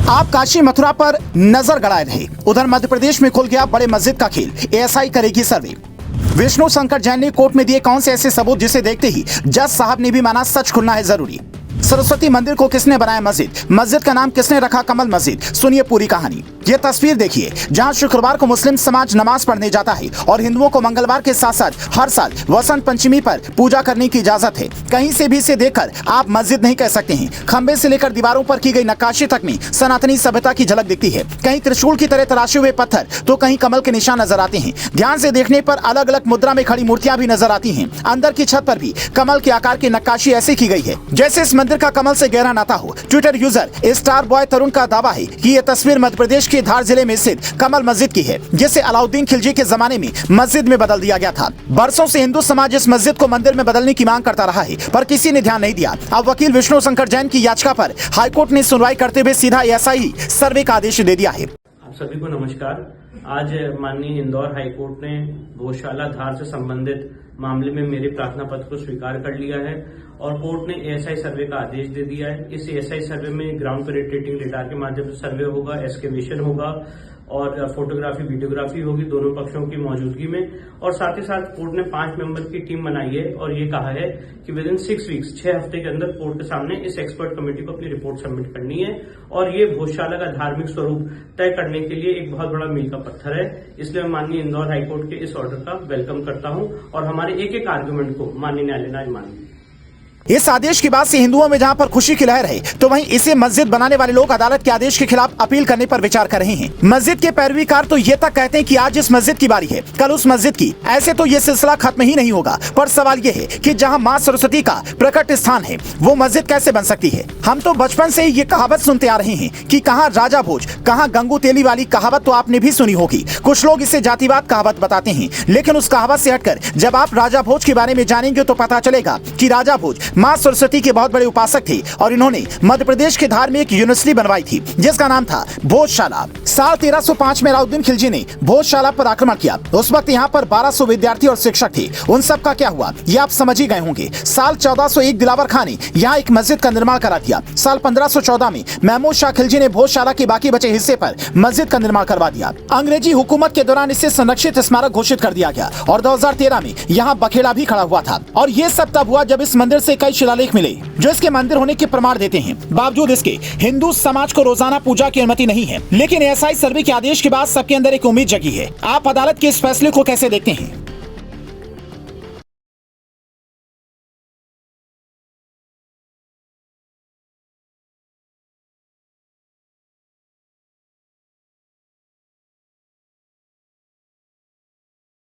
आप काशी मथुरा पर नजर गड़ाए रहे, उधर मध्य प्रदेश में खुल गया बड़े मस्जिद का खेल। एएसआई करेगी सर्वे। विष्णु शंकर जैन ने कोर्ट में दिए कौन से ऐसे सबूत जिसे देखते ही जज साहब ने भी माना सच खुलना है जरूरी। सरस्वती मंदिर को किसने बनाया मस्जिद, मस्जिद का नाम किसने रखा कमल मस्जिद, सुनिए पूरी कहानी। ये तस्वीर देखिए जहां शुक्रवार को मुस्लिम समाज नमाज पढ़ने जाता है और हिंदुओं को मंगलवार के साथ साथ हर साल वसंत पंचमी पर पूजा करने की इजाजत है। कहीं से भी इसे देखकर आप मस्जिद नहीं कह सकते हैं। खंबे से लेकर दीवारों पर की गई नक्काशी तक में सनातनी सभ्यता की झलक दिखती है। कहीं त्रिशूल की तरह तराशे हुए पत्थर तो कहीं कमल के निशान नजर आते हैं। ध्यान से देखने पर अलग अलग मुद्रा में खड़ी मूर्तियां भी नजर आती हैं। अंदर की छत पर भी कमल के आकार की नक्काशी ऐसी की गई है जैसे इस मंदिर का कमल से गहरा नाता हो। ट्विटर यूजर स्टार बॉय तरुण का दावा है कि यह तस्वीर मध्य प्रदेश के धार जिले में स्थित कमल मस्जिद की है, जिसे अलाउद्दीन खिलजी के जमाने में मस्जिद में बदल दिया गया था। बरसों से हिंदू समाज इस मस्जिद को मंदिर में बदलने की मांग करता रहा है, पर किसी ने ध्यान नहीं दिया। अब वकील विष्णु शंकर जैन की याचिका पर हाईकोर्ट ने सुनवाई करते हुए सीधा एएसआई सर्वे का आदेश दे दिया है। आप सभी को नमस्कार। आज माननीय इंदौर हाईकोर्ट ने गौशाला धार से संबंधित मामले में मेरे प्रार्थना पत्र को स्वीकार कर लिया है और कोर्ट ने एएसआई सर्वे का आदेश दे दिया है। इस एएसआई सर्वे में ग्राउंड पेनिट्रेटिंग डेटा के माध्यम से सर्वे होगा, एक्सकेवेशन होगा और फोटोग्राफी वीडियोग्राफी होगी दोनों पक्षों की मौजूदगी में। और साथ ही साथ कोर्ट ने 5 मेंबर की टीम बनाई है और ये कहा है कि विद इन 6 वीक्स 6 हफ्ते के अंदर कोर्ट के सामने इस एक्सपर्ट कमेटी को अपनी रिपोर्ट सबमिट करनी है। और ये भोजशाला का धार्मिक स्वरूप तय करने के लिए एक बहुत बड़ा मील का पत्थर है। इसलिए मैं माननीय इंदौर हाईकोर्ट के इस ऑर्डर का वेलकम करता हूं और हमारे एक एक आर्गुमेंट को माननीय न्यायालय ने आज मान लिया। इस आदेश के बाद से हिंदुओं में जहां पर खुशी की लहर है, तो वहीं इसे मस्जिद बनाने वाले लोग अदालत के आदेश के खिलाफ अपील करने पर विचार कर रहे हैं। मस्जिद के पैरवीकार तो ये तक कहते हैं कि आज इस मस्जिद की बारी है, कल उस मस्जिद की। ऐसे तो ये सिलसिला खत्म ही नहीं होगा। पर सवाल ये है कि जहां मां सरस्वती का प्रकट स्थान है, वो मस्जिद कैसे बन सकती है। हम तो बचपन से ही ये कहावत सुनते आ रहे हैं कि कहाँ राजा भोज कहाँ गंगू तेली वाली कहावत तो आपने भी सुनी होगी। कुछ लोग इसे जातिवाद कहावत बताते हैं, लेकिन उस कहावत से हटकर जब आप राजा भोज के बारे में जानेंगे तो पता चलेगा कि राजा भोज मां सरस्वती के बहुत बड़े उपासक थे और इन्होंने मध्य प्रदेश के धार में एक यूनिवर्सिटी बनवाई थी जिसका नाम था भोजशाला। साल 1305 में अलाउद्दीन खिलजी ने भोजशाला पर आक्रमण किया। उस वक्त यहाँ पर 1200 विद्यार्थी और शिक्षक थे। उन सब का क्या हुआ ये आप समझ ही गए होंगे। साल 1401 दिलावर खां ने यहाँ एक मस्जिद का निर्माण करा दिया। साल 1514 में महमूद शाह खिलजी ने भोजशाला के बाकी बचे हिस्से पर मस्जिद का निर्माण करवा दिया। अंग्रेजी हुकूमत के दौरान इसे संरक्षित स्मारक घोषित कर दिया गया और 2013 में यहाँ बखेड़ा भी खड़ा हुआ था। और ये सब तब हुआ जब इस मंदिर से कई शिलालेख मिले जो इसके मंदिर होने के प्रमाण देते हैं। बावजूद इसके हिंदू समाज को रोजाना पूजा की अनुमति नहीं है, लेकिन एएसआई सर्वे के आदेश के बाद सबके अंदर एक उम्मीद जगी है। आप अदालत के इस फैसले को कैसे देखते हैं?